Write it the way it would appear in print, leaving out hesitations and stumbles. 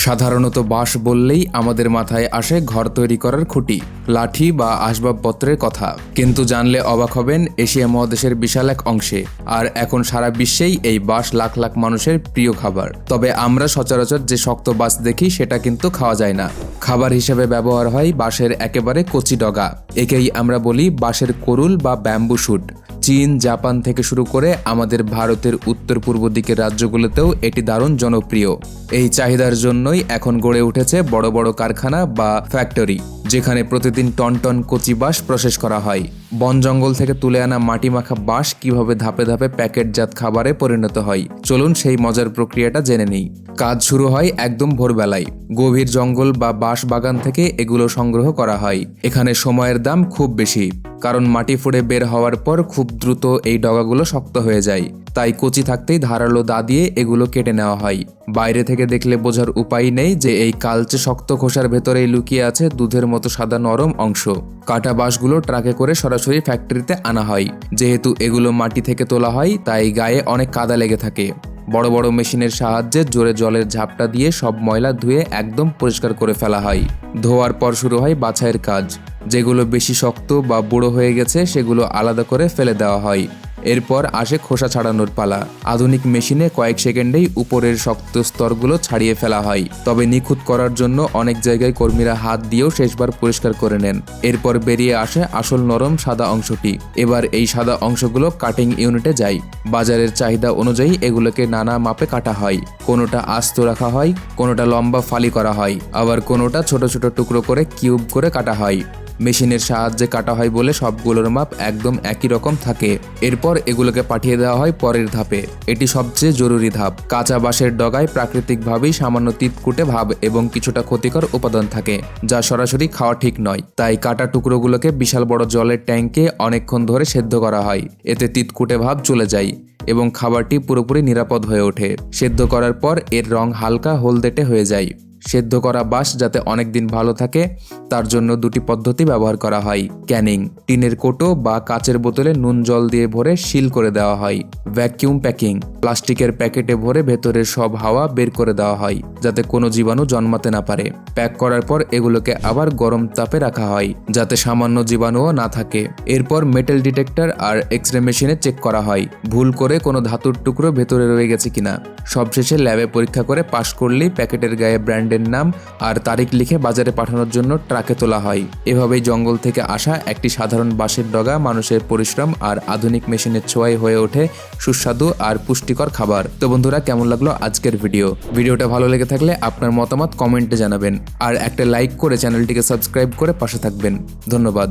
সাধারণত বাঁশ বললেই আমাদের মাথায় আসে ঘর তৈরি করার খুঁটি, লাঠি বা আসবাবপত্রের কথা। কিন্তু জানলে অবাক হবেন, এশিয়া মহাদেশের বিশাল এক অংশে আর এখন সারা বিশ্বেই এই বাঁশ লাখ লাখ মানুষের প্রিয় খাবার। তবে আমরা সচরাচর যে শক্ত বাঁশ দেখি সেটা কিন্তু খাওয়া যায় না। খাবার হিসেবে ব্যবহার হয় বাঁশের একেবারে কচি ডগা। একেই আমরা বলি বাঁশের কোরুল বা ব্যাম্বু শুট। চীন, জাপান থেকে শুরু করে আমাদের ভারতের উত্তর পূর্ব দিকের রাজ্যগুলোতেও এটি দারুণ জনপ্রিয়। এই চাহিদার জন্যই এখন গড়ে উঠেছে বড় বড় কারখানা বা ফ্যাক্টরি, যেখানে প্রতিদিন টন টন কচি বাঁশ প্রসেস করা হয়। বন জঙ্গল থেকে তুলে আনা মাটি মাখা বাঁশ কিভাবে ধাপে ধাপে প্যাকেটজাত খাবারে পরিণত হয়, চলুন সেই মজার প্রক্রিয়াটা জেনে নিই। কাজ শুরু হয় একদম ভোরবেলায়। গভীর জঙ্গল বা বাঁশ বাগান থেকে এগুলো সংগ্রহ করা হয়। এখানে সময়ের দাম খুব বেশি, কারণ মাটি ফুঁড়ে বের হওয়ার পর খুব দ্রুত এই ডগাগুলো শক্ত হয়ে যায়। তাই কচি থাকতেই ধারালো দা দিয়ে এগুলো কেটে নেওয়া হয়। বাইরে থেকে দেখলে বোঝার উপায় নেই যে এই কালচে শক্ত খোসার ভেতরেই লুকিয়ে আছে দুধের মতো সাদা নরম অংশ। কাটা বাঁশগুলো ট্রাকে করে সরাসরি ফ্যাক্টরিতে আনা হয়। যেহেতু এগুলো মাটি থেকে তোলা হয়, তাই গায়ে অনেক কাদা লেগে থাকে। বড় বড় মেশিনের সাহায্যে জোরে জলের ঝাপটা দিয়ে সব ময়লা ধুয়ে একদম পরিষ্কার করে ফেলা হয়। ধোয়ার পর শুরু হয় বাছাইয়ের কাজ। যেগুলো বেশি শক্ত বা বুড়ো হয়ে গেছে সেগুলো আলাদা করে ফেলে দেওয়া হয়। এরপর আসে খোসা ছাড়ানোর পালা। আধুনিক মেশিনে কয়েক সেকেন্ডেই উপরের শক্ত স্তরগুলো ছাড়িয়ে ফেলা হয়। তবে নিখুঁত করার জন্য অনেক জায়গায় কর্মীরা হাত দিয়েও শেষবার পরিষ্কার করে নেন। এরপর বেরিয়ে আসে আসল নরম সাদা অংশটি। এবার এই সাদা অংশগুলো কাটিং ইউনিটে যায়। বাজারের চাহিদা অনুযায়ী এগুলোকে নানা মাপে কাটা হয়। কোনোটা আস্ত রাখা হয়, কোনোটা লম্বা ফালি করা হয়, আবার কোনোটা ছোট ছোট টুকরো করে কিউব করে কাটা হয়। মেশিনের সাহায্যে কাটা হয় বলে সবগুলোর মাপ একদম একই রকম থাকে। এরপর এগুলোকে পাঠিয়ে দেওয়া হয় পরের ধাপে। এটি সবচেয়ে জরুরি ধাপ। কাঁচা বাঁশের ডগায় প্রাকৃতিকভাবেই সামান্য তিতকুটে ভাব এবং কিছুটা ক্ষতিকর উপাদান থাকে, যা সরাসরি খাওয়া ঠিক নয়। তাই কাটা টুকরোগুলোকে বিশাল বড় জলের ট্যাঙ্কে অনেকক্ষণ ধরে সেদ্ধ করা হয়। এতে তিতকুটে ভাব চলে যায় এবং খাবারটি পুরোপুরি নিরাপদ হয়ে ওঠে। সেদ্ধ করার পর এর রং হালকা হলদেটে হয়ে যায়। সেদ্ধ করা বাঁশ যাতে অনেকদিন ভালো থাকে তার জন্য দুটি পদ্ধতি ব্যবহার করা হয়। ক্যানিং, টিনের কোটো বা কাচের বোতলে নুন জল দিয়ে ভরে সিল করে দেওয়া হয়। ভ্যাকিউম প্যাকিং, প্লাস্টিকের প্যাকেটে ভরে ভেতরের সব হাওয়া বের করে দেওয়া হয় যাতে কোনো জীবাণু জন্মাতে না পারে। প্যাক করার পর এগুলোকে আবার গরম তাপে রাখা হয় যাতে সামান্য জীবাণুও না থাকে। এরপর মেটাল ডিটেক্টর আর এক্স-রে মেশিনে চেক করা হয়, ভুল করে কোনো ধাতুর টুকরো ভেতরে রয়ে গেছে কিনা। সবশেষে ল্যাবে পরীক্ষা করে পাশ করলেই প্যাকেটের গায়ে ব্র্যান্ডের নাম আর তারিখ লিখে বাজারে পাঠানোর জন্য ট্রাকে তোলা হয়। এভাবেই জঙ্গল থেকে আসা একটি সাধারণ বাঁশের ডগা মানুষের পরিশ্রম আর আধুনিক মেশিনের ছোঁয়ায় হয়ে ওঠে সুস্বাদু আর পুষ্টিকর খাবার। তো বন্ধুরা, কেমন লাগলো আজকের ভিডিওটা ভালো লেগে থাকলে আপনার মতামত কমেন্টে জানাবেন আর একটা লাইক করে চ্যানেলটিকে সাবস্ক্রাইব করে পাশে থাকবেন। ধন্যবাদ।